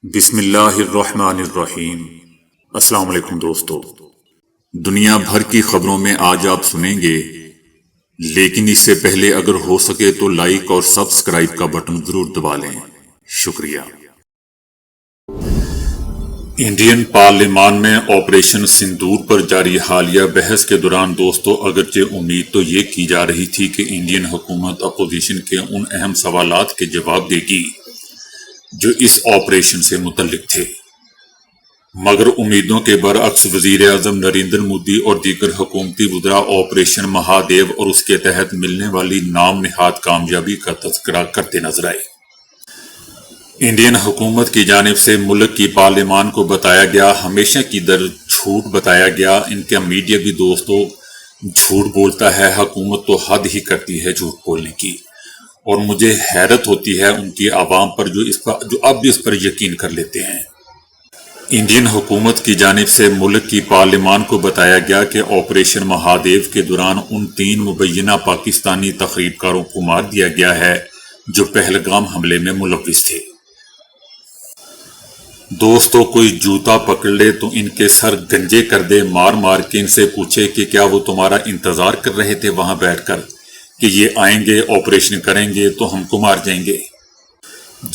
بسم اللہ الرحمن الرحیم۔ السلام علیکم دوستو، دنیا بھر کی خبروں میں آج آپ سنیں گے، لیکن اس سے پہلے اگر ہو سکے تو لائک اور سبسکرائب کا بٹن ضرور دبا لیں۔ شکریہ۔ انڈین پارلیمان میں آپریشن سندور پر جاری حالیہ بحث کے دوران دوستو اگرچہ امید تو یہ کی جا رہی تھی کہ انڈین حکومت اپوزیشن کے ان اہم سوالات کے جواب دے گی جو اس آپریشن سے متعلق تھے، مگر امیدوں کے برعکس وزیر اعظم نریندر مودی اور دیگر حکومتی وزراء آپریشن مہادیو اور اس کے تحت ملنے والی نام نہاد کامیابی کا تذکرہ کرتے نظر آئے۔ انڈین حکومت کی جانب سے ملک کی پارلیمان کو بتایا گیا ہمیشہ کی در جھوٹ بتایا گیا۔ ان کا میڈیا بھی دوستو جھوٹ بولتا ہے، حکومت تو حد ہی کرتی ہے جھوٹ بولنے کی، اور مجھے حیرت ہوتی ہے ان کی عوام پر جو اب بھی اس پر یقین کر لیتے ہیں۔ انڈین حکومت کی جانب سے ملک کی پارلیمان کو بتایا گیا کہ آپریشن مہادیو کے دوران ان 3 مبینہ پاکستانی تخریب کاروں کو مار دیا گیا ہے جو پہلگام حملے میں ملوث تھے۔ دوستو کوئی جوتا پکڑ لے تو ان کے سر گنجے کر دے، مار مار کے ان سے پوچھے کہ کیا وہ تمہارا انتظار کر رہے تھے وہاں بیٹھ کر کہ یہ آئیں گے، آپریشن کریں گے تو ہم کو مار جائیں گے۔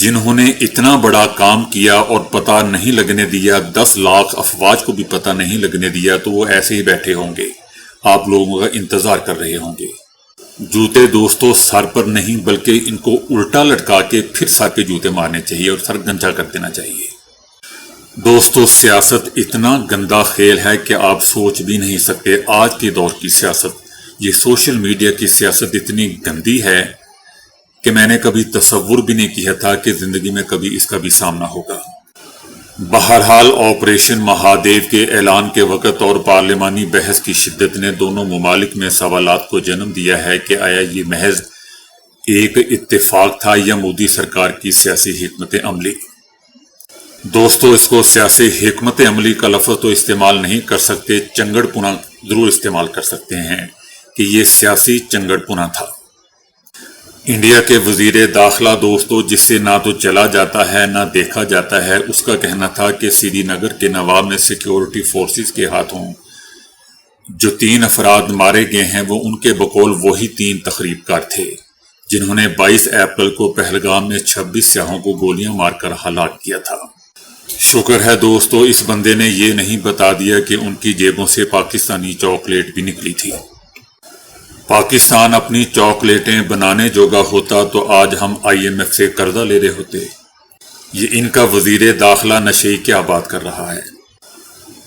جنہوں نے اتنا بڑا کام کیا اور پتہ نہیں لگنے دیا، 10 لاکھ افواج کو بھی پتہ نہیں لگنے دیا، تو وہ ایسے ہی بیٹھے ہوں گے، آپ لوگوں کا انتظار کر رہے ہوں گے۔ جوتے دوستو سر پر نہیں بلکہ ان کو الٹا لٹکا کے پھر سر پہ جوتے مارنے چاہیے اور سر گنجا کر دینا چاہیے۔ دوستو سیاست اتنا گندا کھیل ہے کہ آپ سوچ بھی نہیں سکتے۔ آج کے دور کی سیاست، یہ سوشل میڈیا کی سیاست اتنی گندی ہے کہ میں نے کبھی تصور بھی نہیں کیا تھا کہ زندگی میں کبھی اس کا بھی سامنا ہوگا۔ بہرحال آپریشن مہادیو کے اعلان کے وقت اور پارلیمانی بحث کی شدت نے دونوں ممالک میں سوالات کو جنم دیا ہے کہ آیا یہ محض ایک اتفاق تھا یا مودی سرکار کی سیاسی حکمت عملی۔ دوستو اس کو سیاسی حکمت عملی کا لفظ تو استعمال نہیں کر سکتے، چنگڑ پنا ضرور استعمال کر سکتے ہیں کہ یہ سیاسی چنگڑ پنا تھا۔ انڈیا کے وزیر داخلہ دوستو جس سے نہ تو چلا جاتا ہے نہ دیکھا جاتا ہے، اس کا کہنا تھا کہ سری نگر کے نواب میں سیکیورٹی فورسز کے ہاتھوں جو 3 افراد مارے گئے ہیں وہ ان کے بقول وہی 3 تخریب کار تھے جنہوں نے 22 اپریل کو پہلگام میں 26 سیاحوں کو گولیاں مار کر ہلاک کیا تھا۔ شکر ہے دوستو اس بندے نے یہ نہیں بتا دیا کہ ان کی جیبوں سے پاکستانی چاکلیٹ بھی نکلی تھی۔ پاکستان اپنی چاکلیٹیں بنانے جوگا ہوتا تو آج ہم IMF سے قرضہ لے رہے ہوتے۔ یہ ان کا وزیر داخلہ نشے کیا بات کر رہا ہے۔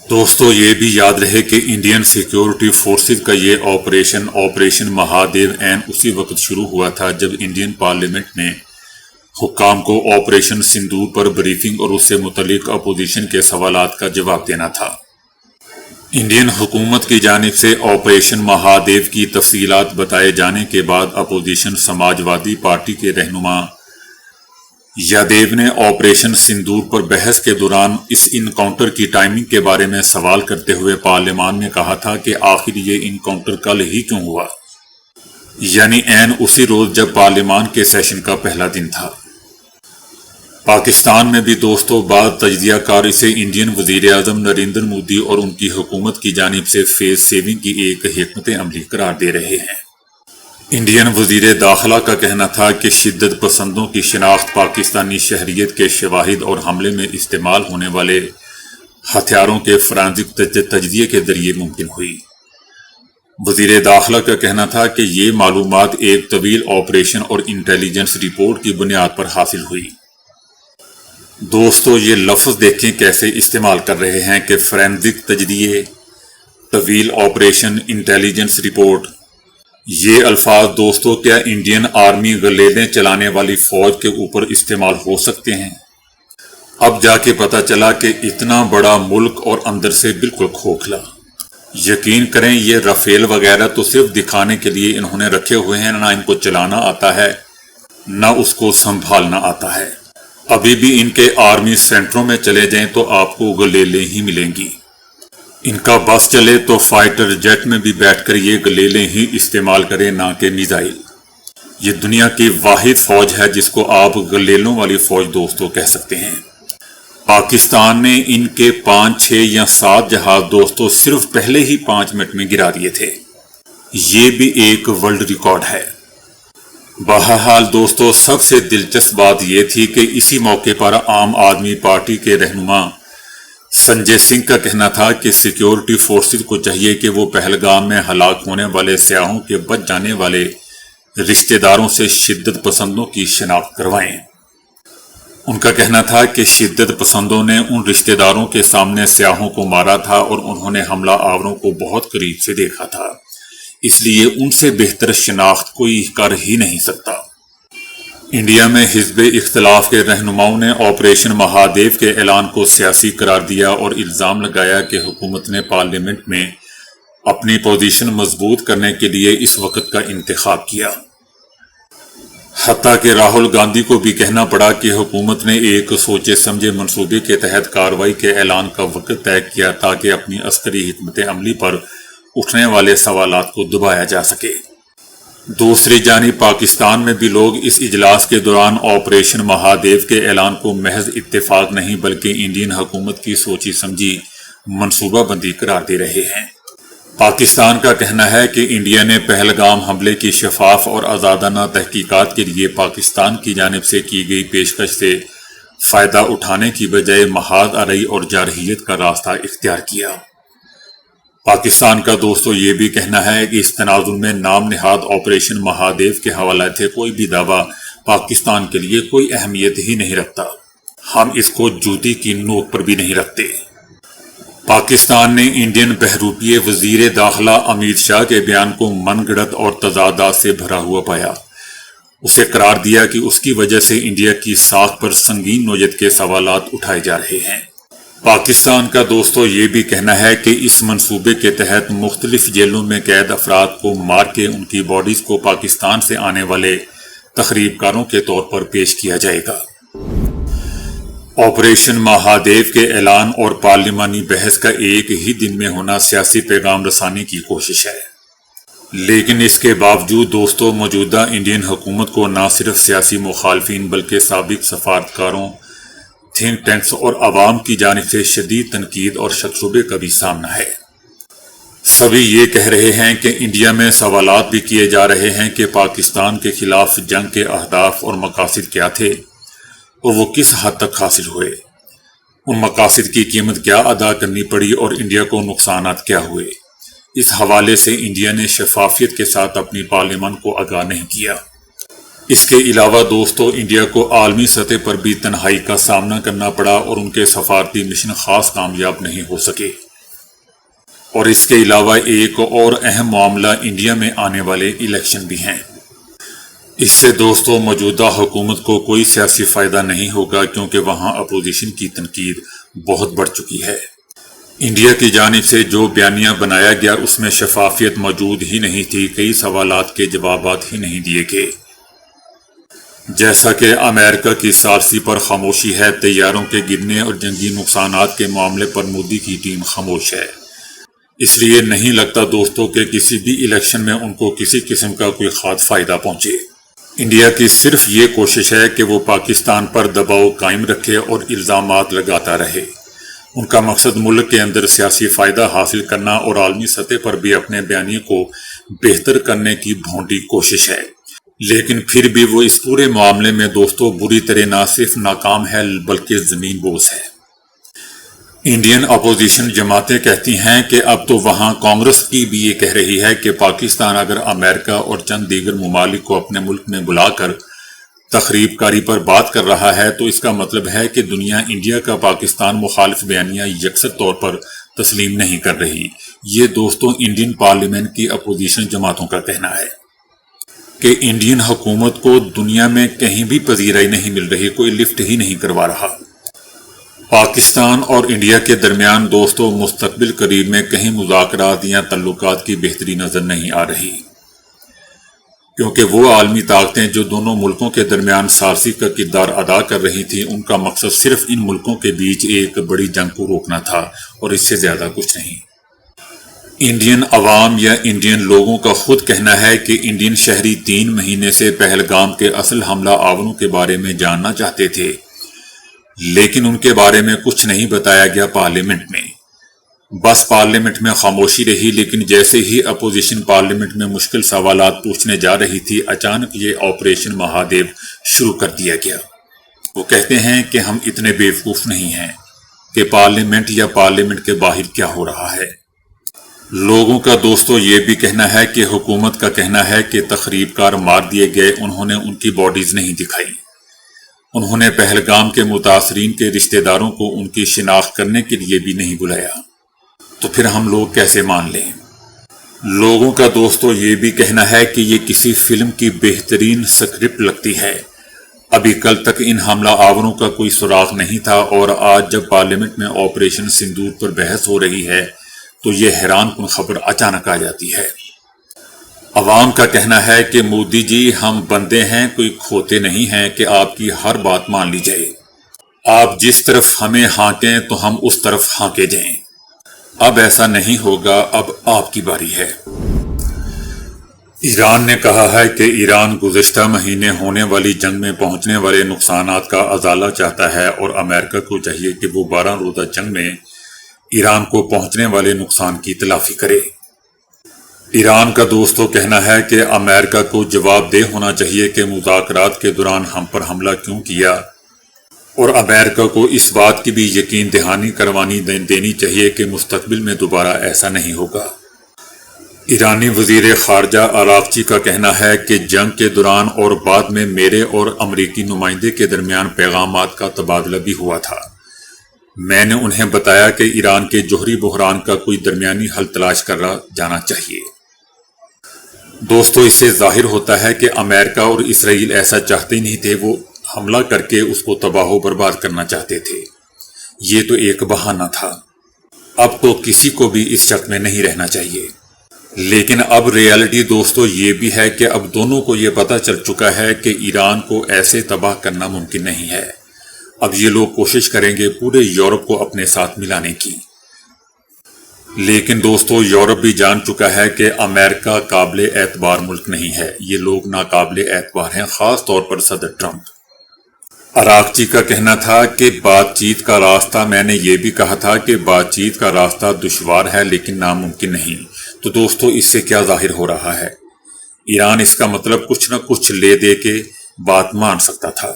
دوستو یہ بھی یاد رہے کہ انڈین سیکیورٹی فورسز کا یہ آپریشن مہادیو عین اسی وقت شروع ہوا تھا جب انڈین پارلیمنٹ نے حکام کو آپریشن سندور پر بریفنگ اور اس سے متعلق اپوزیشن کے سوالات کا جواب دینا تھا۔ انڈین حکومت کی جانب سے آپریشن مہادیو کی تفصیلات بتائے جانے کے بعد اپوزیشن سماج وادی پارٹی کے رہنما یادیو نے آپریشن سندور پر بحث کے دوران اس انکاؤنٹر کی ٹائمنگ کے بارے میں سوال کرتے ہوئے پارلیمان میں کہا تھا کہ آخر یہ انکاؤنٹر کل ہی کیوں ہوا، یعنی عین اسی روز جب پارلیمان کے سیشن کا پہلا دن تھا۔ پاکستان میں بھی دوستو بعض تجزیہ کار اسے انڈین وزیر اعظم نریندر مودی اور ان کی حکومت کی جانب سے فیس سیونگ کی ایک حکمت عملی قرار دے رہے ہیں۔ انڈین وزیر داخلہ کا کہنا تھا کہ شدت پسندوں کی شناخت پاکستانی شہریت کے شواہد اور حملے میں استعمال ہونے والے ہتھیاروں کے فرانزک تجزیے کے ذریعے ممکن ہوئی۔ وزیر داخلہ کا کہنا تھا کہ یہ معلومات ایک طویل آپریشن اور انٹیلیجنس رپورٹ کی بنیاد پر حاصل ہوئی۔ دوستو یہ لفظ دیکھیں کیسے استعمال کر رہے ہیں کہ فرینزک تجزیے، طویل آپریشن، انٹیلیجنس رپورٹ۔ یہ الفاظ دوستو کیا انڈین آرمی گلیلیں چلانے والی فوج کے اوپر استعمال ہو سکتے ہیں؟ اب جا کے پتہ چلا کہ اتنا بڑا ملک اور اندر سے بالکل کھوکھلا۔ یقین کریں یہ رافیل وغیرہ تو صرف دکھانے کے لیے انہوں نے رکھے ہوئے ہیں، نہ ان کو چلانا آتا ہے نہ اس کو سنبھالنا آتا ہے۔ ابھی بھی ان کے آرمی سینٹروں میں چلے جائیں تو آپ کو گلیلیں ہی ملیں گی۔ ان کا بس چلے تو فائٹر جیٹ میں بھی بیٹھ کر یہ گلیلیں ہی استعمال کریں نہ کہ میزائل۔ یہ دنیا کی واحد فوج ہے جس کو آپ گلیلوں والی فوج دوستو کہہ سکتے ہیں۔ پاکستان نے ان کے 5, 6 یا 7 جہاز دوستو صرف پہلے ہی 5 منٹ میں گرا دیے تھے۔ یہ بھی ایک ورلڈ ریکارڈ ہے۔ بہرحال دوستو، سب سے دلچسپ بات یہ تھی کہ اسی موقع پر عام آدمی پارٹی کے رہنما سنجے سنگھ کا کہنا تھا کہ سیکیورٹی فورسز کو چاہیے کہ وہ پہلگام میں ہلاک ہونے والے سیاحوں کے بچ جانے والے رشتہ داروں سے شدت پسندوں کی شناخت کروائیں۔ ان کا کہنا تھا کہ شدت پسندوں نے ان رشتہ داروں کے سامنے سیاحوں کو مارا تھا اور انہوں نے حملہ آوروں کو بہت قریب سے دیکھا تھا، اس لیے ان سے بہتر شناخت کوئی کر ہی نہیں سکتا۔ انڈیا میں حزب اختلاف کے رہنماؤں نے آپریشن مہادیو کے اعلان کو سیاسی قرار دیا اور الزام لگایا کہ حکومت نے پارلیمنٹ میں اپنی پوزیشن مضبوط کرنے کے لیے اس وقت کا انتخاب کیا۔ حتیٰ کہ راہل گاندھی کو بھی کہنا پڑا کہ حکومت نے ایک سوچے سمجھے منصوبے کے تحت کارروائی کے اعلان کا وقت طے کیا تاکہ اپنی عسکری حکمت عملی پر اٹھنے والے سوالات کو دبایا جا سکے۔ دوسری جانب پاکستان میں بھی لوگ اس اجلاس کے دوران آپریشن مہادیو کے اعلان کو محض اتفاق نہیں بلکہ انڈین حکومت کی سوچی سمجھی منصوبہ بندی قرار دے رہے ہیں۔ پاکستان کا کہنا ہے کہ انڈیا نے پہلگام حملے کی شفاف اور آزادانہ تحقیقات کے لیے پاکستان کی جانب سے کی گئی پیشکش سے فائدہ اٹھانے کی بجائے محاذ آرائی اور جارحیت کا راستہ اختیار کیا۔ پاکستان کا دوستو یہ بھی کہنا ہے کہ اس تناظر میں نام نہاد آپریشن مہادیو کے حوالے سے کوئی بھی دعویٰ پاکستان کے لیے کوئی اہمیت ہی نہیں رکھتا۔ ہم اس کو جوتی کی نوک پر بھی نہیں رکھتے۔ پاکستان نے انڈین بہروپیے وزیر داخلہ امت شاہ کے بیان کو من گھڑت اور تضادات سے بھرا ہوا پایا۔ اسے قرار دیا کہ اس کی وجہ سے انڈیا کی ساکھ پر سنگین نوعیت کے سوالات اٹھائے جا رہے ہیں۔ پاکستان کا دوستو یہ بھی کہنا ہے کہ اس منصوبے کے تحت مختلف جیلوں میں قید افراد کو مار کے ان کی باڈیز کو پاکستان سے آنے والے تخریب کاروں کے طور پر پیش کیا جائے گا۔ آپریشن مہادیو کے اعلان اور پارلیمانی بحث کا ایک ہی دن میں ہونا سیاسی پیغام رسانی کی کوشش ہے، لیکن اس کے باوجود دوستو موجودہ انڈین حکومت کو نہ صرف سیاسی مخالفین بلکہ سابق سفارتکاروں، تھنک ٹینکس اور عوام کی جانب سے شدید تنقید اور شکشبے کا بھی سامنا ہے۔ سبھی یہ کہہ رہے ہیں کہ انڈیا میں سوالات بھی کیے جا رہے ہیں کہ پاکستان کے خلاف جنگ کے اہداف اور مقاصد کیا تھے اور وہ کس حد تک حاصل ہوئے، ان مقاصد کی قیمت کیا ادا کرنی پڑی اور انڈیا کو نقصانات کیا ہوئے۔ اس حوالے سے انڈیا نے شفافیت کے ساتھ اپنی پارلیمان کو آگاہ نہیں کیا۔ اس کے علاوہ دوستو انڈیا کو عالمی سطح پر بھی تنہائی کا سامنا کرنا پڑا اور ان کے سفارتی مشن خاص کامیاب نہیں ہو سکے۔ اور اس کے علاوہ ایک اور اہم معاملہ انڈیا میں آنے والے الیکشن بھی ہیں۔ اس سے دوستو موجودہ حکومت کو کوئی سیاسی فائدہ نہیں ہوگا کیونکہ وہاں اپوزیشن کی تنقید بہت بڑھ چکی ہے۔ انڈیا کی جانب سے جو بیانیہ بنایا گیا اس میں شفافیت موجود ہی نہیں تھی، کئی سوالات کے جوابات ہی نہیں دیے گئے۔ جیسا کہ امریکہ کی ثالثی پر خاموشی ہے، طیاروں کے گرنے اور جنگی نقصانات کے معاملے پر مودی کی ٹیم خاموش ہے۔ اس لیے نہیں لگتا دوستو کہ کسی بھی الیکشن میں ان کو کسی قسم کا کوئی خاص فائدہ پہنچے۔ انڈیا کی صرف یہ کوشش ہے کہ وہ پاکستان پر دباؤ قائم رکھے اور الزامات لگاتا رہے۔ ان کا مقصد ملک کے اندر سیاسی فائدہ حاصل کرنا اور عالمی سطح پر بھی اپنے بیانیے کو بہتر کرنے کی بھونڈی کوشش ہے، لیکن پھر بھی وہ اس پورے معاملے میں دوستو بری طرح نہ صرف ناکام ہے بلکہ زمین بوس ہے۔ انڈین اپوزیشن جماعتیں کہتی ہیں کہ اب تو وہاں کانگریس کی بھی یہ کہہ رہی ہے کہ پاکستان اگر امریکہ اور چند دیگر ممالک کو اپنے ملک میں بلا کر تخریب کاری پر بات کر رہا ہے تو اس کا مطلب ہے کہ دنیا انڈیا کا پاکستان مخالف بیانیہ یکسر طور پر تسلیم نہیں کر رہی۔ یہ دوستو انڈین پارلیمنٹ کی اپوزیشن جماعتوں کا کہنا ہے کہ انڈین حکومت کو دنیا میں کہیں بھی پذیرائی نہیں مل رہی، کوئی لفٹ ہی نہیں کروا رہا۔ پاکستان اور انڈیا کے درمیان دوستو مستقبل قریب میں کہیں مذاکرات یا تعلقات کی بہتری نظر نہیں آ رہی، کیونکہ وہ عالمی طاقتیں جو دونوں ملکوں کے درمیان ثالثی کا کردار ادا کر رہی تھیں ان کا مقصد صرف ان ملکوں کے بیچ ایک بڑی جنگ کو روکنا تھا اور اس سے زیادہ کچھ نہیں۔ انڈین عوام یا انڈین لوگوں کا خود کہنا ہے کہ انڈین شہری 3 مہینے سے پہلگام کے اصل حملہ آوروں کے بارے میں جاننا چاہتے تھے، لیکن ان کے بارے میں کچھ نہیں بتایا گیا پارلیمنٹ میں، بس پارلیمنٹ میں خاموشی رہی۔ لیکن جیسے ہی اپوزیشن پارلیمنٹ میں مشکل سوالات پوچھنے جا رہی تھی، اچانک یہ آپریشن مہادیو شروع کر دیا گیا۔ وہ کہتے ہیں کہ ہم اتنے بیوقوف نہیں ہیں کہ پارلیمنٹ یا پارلیمنٹ کے باہر کیا ہو رہا ہے۔ لوگوں کا دوستو یہ بھی کہنا ہے کہ حکومت کا کہنا ہے کہ تخریب کار مار دیے گئے، انہوں نے ان کی باڈیز نہیں دکھائی، انہوں نے پہلگام کے متاثرین کے رشتہ داروں کو ان کی شناخت کرنے کے لیے بھی نہیں بلایا، تو پھر ہم لوگ کیسے مان لیں؟ لوگوں کا دوستو یہ بھی کہنا ہے کہ یہ کسی فلم کی بہترین سکرپٹ لگتی ہے۔ ابھی کل تک ان حملہ آوروں کا کوئی سراغ نہیں تھا، اور آج جب پارلیمنٹ میں آپریشن سندور پر بحث ہو رہی ہے تو یہ حیران کن خبر اچانک آ جاتی ہے۔ عوام کا کہنا ہے کہ مودی جی ہم بندے ہیں، کوئی کھوتے نہیں ہیں کہ آپ کی ہر بات مان لی جائے، آپ جس طرف ہمیں ہانکیں تو ہم اس طرف ہانکے جائیں۔ اب ایسا نہیں ہوگا، اب آپ کی باری ہے۔ ایران نے کہا ہے کہ ایران گزشتہ مہینے ہونے والی جنگ میں پہنچنے والے نقصانات کا ازالہ چاہتا ہے، اور امریکہ کو چاہیے کہ وہ 12 روزہ جنگ میں ایران کو پہنچنے والے نقصان کی تلافی کرے۔ ایران کا دوستوں کہنا ہے کہ امریکہ کو جواب دہ ہونا چاہیے کہ مذاکرات کے دوران ہم پر حملہ کیوں کیا، اور امریکہ کو اس بات کی بھی یقین دہانی کروانی دینی چاہیے کہ مستقبل میں دوبارہ ایسا نہیں ہوگا۔ ایرانی وزیر خارجہ عراقچی کا کہنا ہے کہ جنگ کے دوران اور بعد میں میرے اور امریکی نمائندے کے درمیان پیغامات کا تبادلہ بھی ہوا تھا۔ میں نے انہیں بتایا کہ ایران کے جوہری بحران کا کوئی درمیانی حل تلاش کرا جانا چاہیے۔ دوستو اس سے ظاہر ہوتا ہے کہ امریکہ اور اسرائیل ایسا چاہتے نہیں تھے، وہ حملہ کر کے اس کو تباہ و برباد کرنا چاہتے تھے۔ یہ تو ایک بہانہ تھا۔ اب تو کسی کو بھی اس شک میں نہیں رہنا چاہیے۔ لیکن اب ریالٹی دوستو یہ بھی ہے کہ اب دونوں کو یہ پتہ چل چکا ہے کہ ایران کو ایسے تباہ کرنا ممکن نہیں ہے۔ اب یہ لوگ کوشش کریں گے پورے یورپ کو اپنے ساتھ ملانے کی۔ لیکن دوستو یورپ بھی جان چکا ہے کہ امریکہ قابل اعتبار ملک نہیں ہے، یہ لوگ ناقابل اعتبار ہیں، خاص طور پر صدر ٹرمپ۔ عراقچی کا کہنا تھا کہ بات چیت کا راستہ، میں نے یہ بھی کہا تھا کہ بات چیت کا راستہ دشوار ہے لیکن ناممکن نہیں۔ تو دوستو اس سے کیا ظاہر ہو رہا ہے؟ ایران اس کا مطلب کچھ نہ کچھ لے دے کے بات مان سکتا تھا۔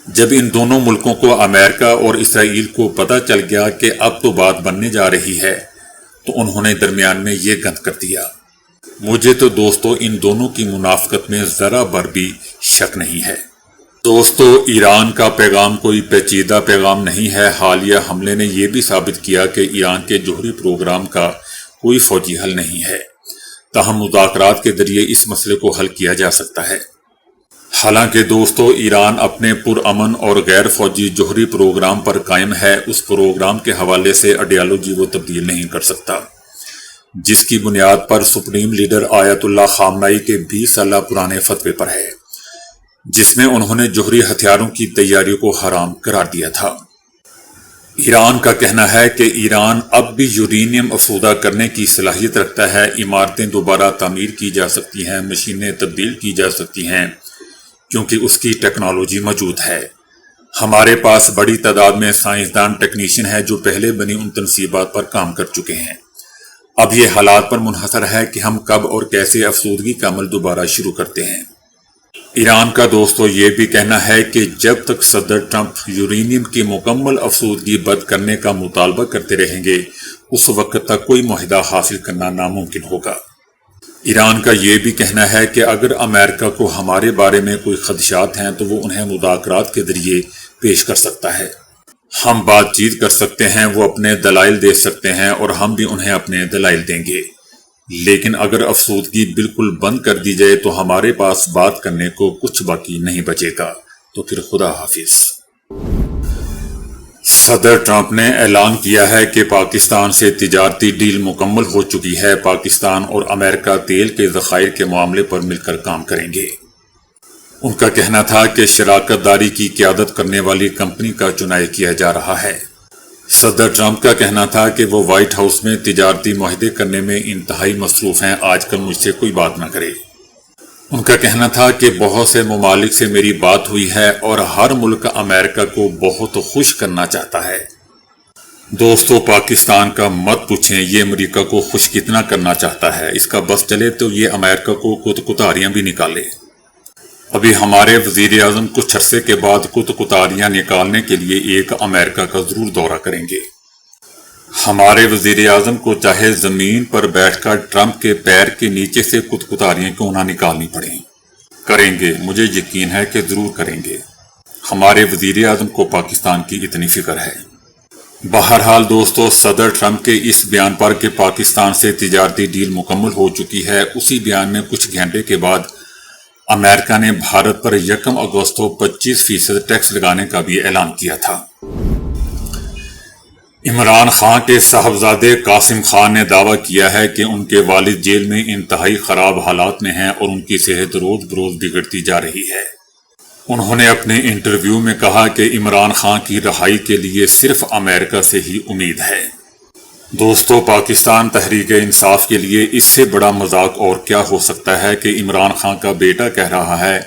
جب ان دونوں ملکوں کو، امریکہ اور اسرائیل کو پتہ چل گیا کہ اب تو بات بننے جا رہی ہے، تو انہوں نے درمیان میں یہ گند کر دیا۔ مجھے تو دوستو ان دونوں کی منافقت میں ذرا بر بھی شک نہیں ہے۔ دوستو ایران کا پیغام کوئی پیچیدہ پیغام نہیں ہے۔ حالیہ حملے نے یہ بھی ثابت کیا کہ ایران کے جوہری پروگرام کا کوئی فوجی حل نہیں ہے، تاہم مذاکرات کے ذریعے اس مسئلے کو حل کیا جا سکتا ہے۔ حالانکہ دوستو ایران اپنے پرامن اور غیر فوجی جوہری پروگرام پر قائم ہے، اس پروگرام کے حوالے سے آئیڈیالوجی وہ تبدیل نہیں کر سکتا، جس کی بنیاد پر سپریم لیڈر آیت اللہ خامنائی کے 20 سالہ پرانے فتوے پر ہے، جس میں انہوں نے جوہری ہتھیاروں کی تیاریوں کو حرام قرار دیا تھا۔ ایران کا کہنا ہے کہ ایران اب بھی یورینیم افزودہ کرنے کی صلاحیت رکھتا ہے، عمارتیں دوبارہ تعمیر کی جا سکتی ہیں، مشینیں تبدیل کی جا سکتی ہیں، کیونکہ اس کی ٹیکنالوجی موجود ہے۔ ہمارے پاس بڑی تعداد میں سائنسدان ٹیکنیشین ہیں جو پہلے بنی ان تنصیبات پر کام کر چکے ہیں۔ اب یہ حالات پر منحصر ہے کہ ہم کب اور کیسے افسودگی کا عمل دوبارہ شروع کرتے ہیں۔ ایران کا دوستو یہ بھی کہنا ہے کہ جب تک صدر ٹرمپ یورینیم کی مکمل افسودگی بند کرنے کا مطالبہ کرتے رہیں گے، اس وقت تک کوئی معاہدہ حاصل کرنا ناممکن ہوگا۔ ایران کا یہ بھی کہنا ہے کہ اگر امریکہ کو ہمارے بارے میں کوئی خدشات ہیں تو وہ انہیں مذاکرات کے ذریعے پیش کر سکتا ہے۔ ہم بات چیت کر سکتے ہیں، وہ اپنے دلائل دے سکتے ہیں اور ہم بھی انہیں اپنے دلائل دیں گے، لیکن اگر افسودگی بالکل بند کر دی جائے تو ہمارے پاس بات کرنے کو کچھ باقی نہیں بچے گا۔ تو پھر خدا حافظ۔ صدر ٹرمپ نے اعلان کیا ہے کہ پاکستان سے تجارتی ڈیل مکمل ہو چکی ہے، پاکستان اور امریکہ تیل کے ذخائر کے معاملے پر مل کر کام کریں گے۔ ان کا کہنا تھا کہ شراکت داری کی قیادت کرنے والی کمپنی کا چناؤ کیا جا رہا ہے۔ صدر ٹرمپ کا کہنا تھا کہ وہ وائٹ ہاؤس میں تجارتی معاہدے کرنے میں انتہائی مصروف ہیں، آج کل مجھ سے کوئی بات نہ کرے۔ ان کا کہنا تھا کہ بہت سے ممالک سے میری بات ہوئی ہے اور ہر ملک امریکہ کو بہت خوش کرنا چاہتا ہے۔ دوستو، پاکستان کا مت پوچھیں یہ امریکہ کو خوش کتنا کرنا چاہتا ہے، اس کا بس چلے تو یہ امریکہ کو کتاریاں بھی نکالے۔ ابھی ہمارے وزیر اعظم کچھ عرصے کے بعد کتاریاں نکالنے کے لیے ایک امریکہ کا ضرور دورہ کریں گے۔ ہمارے وزیر اعظم کو چاہے زمین پر بیٹھ کر ٹرمپ کے پیر کے نیچے سے کتاریاں کیوں نہ نکالنی پڑیں، کریں گے، مجھے یقین ہے کہ ضرور کریں گے۔ ہمارے وزیر اعظم کو پاکستان کی اتنی فکر ہے۔ بہرحال دوستو، صدر ٹرمپ کے اس بیان پر کہ پاکستان سے تجارتی ڈیل مکمل ہو چکی ہے، اسی بیان میں کچھ گھنٹے کے بعد امریکہ نے بھارت پر 1 اگست کو 25% ٹیکس لگانے کا بھی اعلان کیا تھا۔ عمران خان کے صاحبزادے قاسم خان نے دعویٰ کیا ہے کہ ان کے والد جیل میں انتہائی خراب حالات میں ہیں اور ان کی صحت روز بروز بگڑتی جا رہی ہے۔ انہوں نے اپنے انٹرویو میں کہا کہ عمران خان کی رہائی کے لیے صرف امریکہ سے ہی امید ہے۔ دوستو، پاکستان تحریک انصاف کے لیے اس سے بڑا مذاق اور کیا ہو سکتا ہے کہ عمران خان کا بیٹا کہہ رہا ہے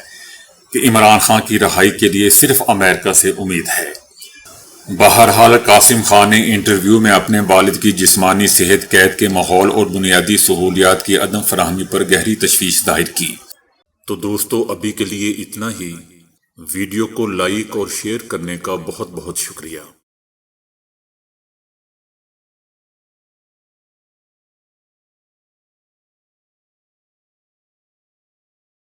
کہ عمران خان کی رہائی کے لیے صرف امریکہ سے امید ہے۔ بہرحال قاسم خان نے انٹرویو میں اپنے والد کی جسمانی صحت، قید کے ماحول اور بنیادی سہولیات کی عدم فراہمی پر گہری تشویش ظاہر کی۔ تو دوستو، ابھی کے لیے اتنا ہی۔ ویڈیو کو لائک اور شیئر کرنے کا بہت بہت شکریہ۔